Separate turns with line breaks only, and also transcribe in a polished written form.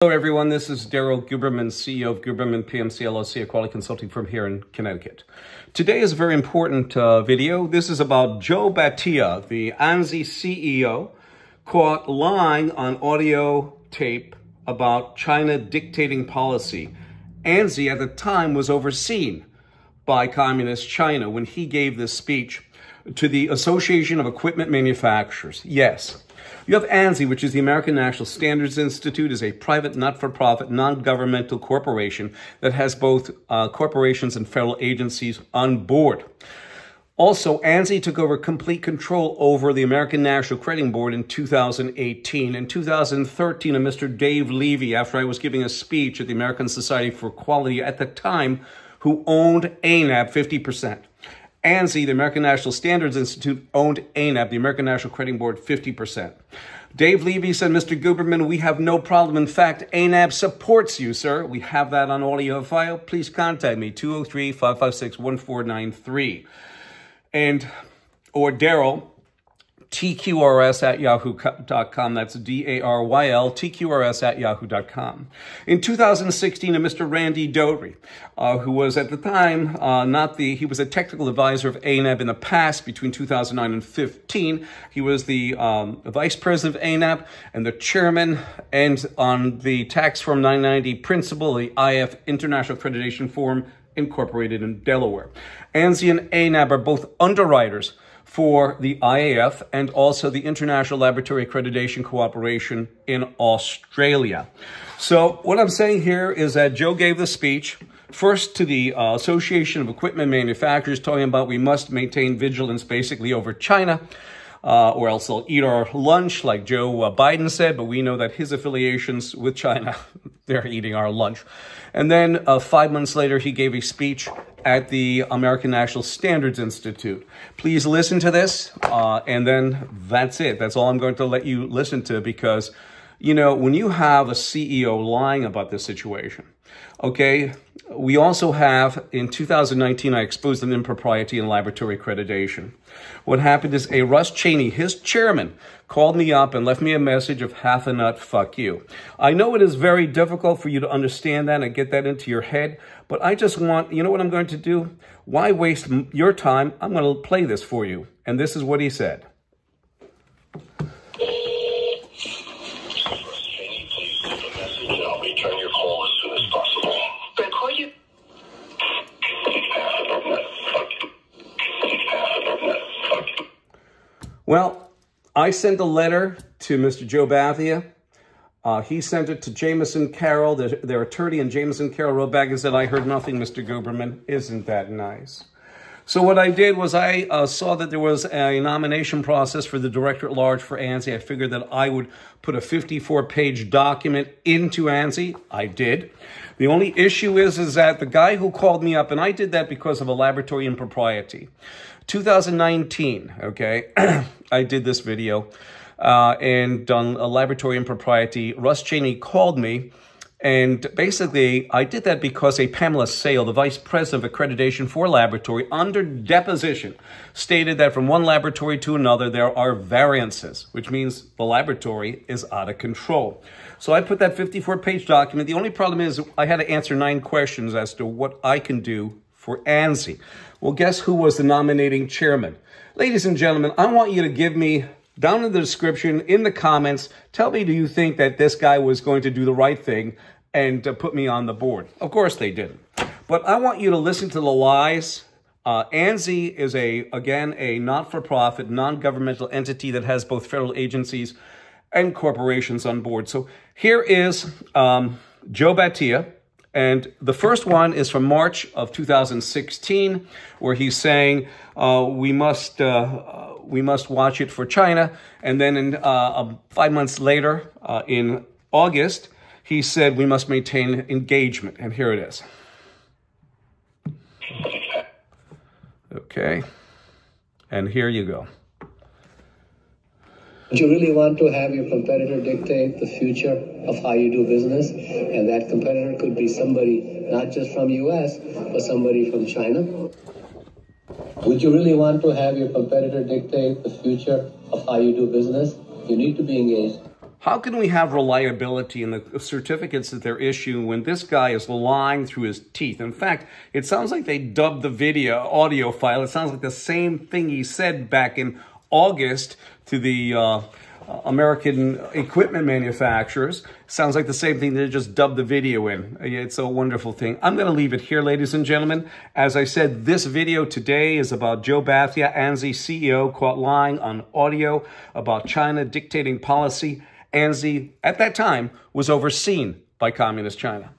Hello everyone, this is Daryl Guberman, CEO of GUBERMAN-PMC LLC, a quality consulting firm here in Connecticut. Today is a very important video. This is about Joe Bhatia, the ANSI CEO, caught lying on audio tape about China dictating policy. ANSI at the time was overseen by Communist China when he gave this speech to the Association of Equipment Manufacturers. Yes. You have ANSI, which is the American National Standards Institute, is a private, not-for-profit, non-governmental corporation that has both corporations and federal agencies on board. Also, ANSI took over complete control over the American National Crediting Board in 2018. In 2013, a Mr. Dave Levy, after I was giving a speech at the American Society for Quality at the time, who owned ANAB 50%. ANSI, the American National Standards Institute, owned ANAB, the American National Crediting Board, 50%. Dave Levy said, Mr. Guberman, we have no problem. In fact, ANAB supports you, sir. We have that on audio file. Please contact me, 203-556-1493. Or Daryl, TQRS@yahoo.com. That's DARYL, TQRS@yahoo.com. In 2016, a Mr. Randy Doty, who was at the time he was a technical advisor of ANAB in the past between 2009 and 15. He was the vice president of ANAB and the chairman and on the tax firm 990 principal, the IF International Accreditation Forum Incorporated in Delaware. ANSI and ANAB are both underwriters for the IAF and also the International Laboratory Accreditation Cooperation in Australia. So what I'm saying here is that Joe gave the speech first to the Association of Equipment Manufacturers, talking about we must maintain vigilance basically over China, or else they'll eat our lunch, like Joe Biden said, but we know that his affiliations with China, they're eating our lunch. And then 5 months later, he gave a speech at the American National Standards Institute. Please listen to this, and then that's it. That's all I'm going to let you listen to because, you know, when you have a CEO lying about this situation, okay, we also have, in 2019, I exposed an impropriety in laboratory accreditation. What happened is a Russ, Chaney, his chairman, called me up and left me a message of half a nut, fuck you. I know it is very difficult for you to understand that and get that into your head, but I just want, you know what I'm going to do? Why waste your time? I'm going to play this for you. And this is what he said. Well, I sent a letter to Mr. Joe Bhatia. He sent it to Jameson Carroll, their attorney, and Jameson Carroll wrote back and said, I heard nothing, Mr. Guberman. Isn't that nice? So what I did was I saw that there was a nomination process for the director at large for ANSI. I figured that I would put a 54-page document into ANSI. I did. The only issue is that the guy who called me up, and I did that because of a laboratory impropriety. 2019, okay, I did this video and on a laboratory impropriety. Russ Chaney called me, and basically I did that because a Pamela Sale, the vice president of accreditation for laboratory, under deposition, stated that from one laboratory to another there are variances, which means the laboratory is out of control. So I put that 54-page document. The only problem is I had to answer 9 questions as to what I can do for ANSI. Well, guess who was the nominating chairman? Ladies and gentlemen, I want you to give me, down in the description, in the comments, tell me, do you think that this guy was going to do the right thing and put me on the board? Of course they didn't. But I want you to listen to the lies. ANSI is, again, a not-for-profit, non-governmental entity that has both federal agencies and corporations on board. So here is Joe Bhatia. And the first one is from March of 2016, where he's saying we must watch it for China. And then in 5 months later, in August, he said we must maintain engagement. And here it is. Okay. And here you go.
Do you really want to have your competitor dictate the future of how you do business? And that competitor could be somebody not just from US, but somebody from China. Would you really want to have your competitor dictate the future of how you do business? You need to be engaged.
How can we have reliability in the certificates that they're issuing when this guy is lying through his teeth? In fact, it sounds like they dubbed the audio file. It sounds like the same thing he said back in August to the American equipment manufacturers. Sounds like the same thing. They just dubbed the video in. It's a wonderful thing. I'm going to leave it here, ladies and gentlemen. As I said, this video today is about Joe Bhatia, ANSI-CEO, caught lying on audio about China dictating policy. ANSI, at that time, was overseen by Communist China.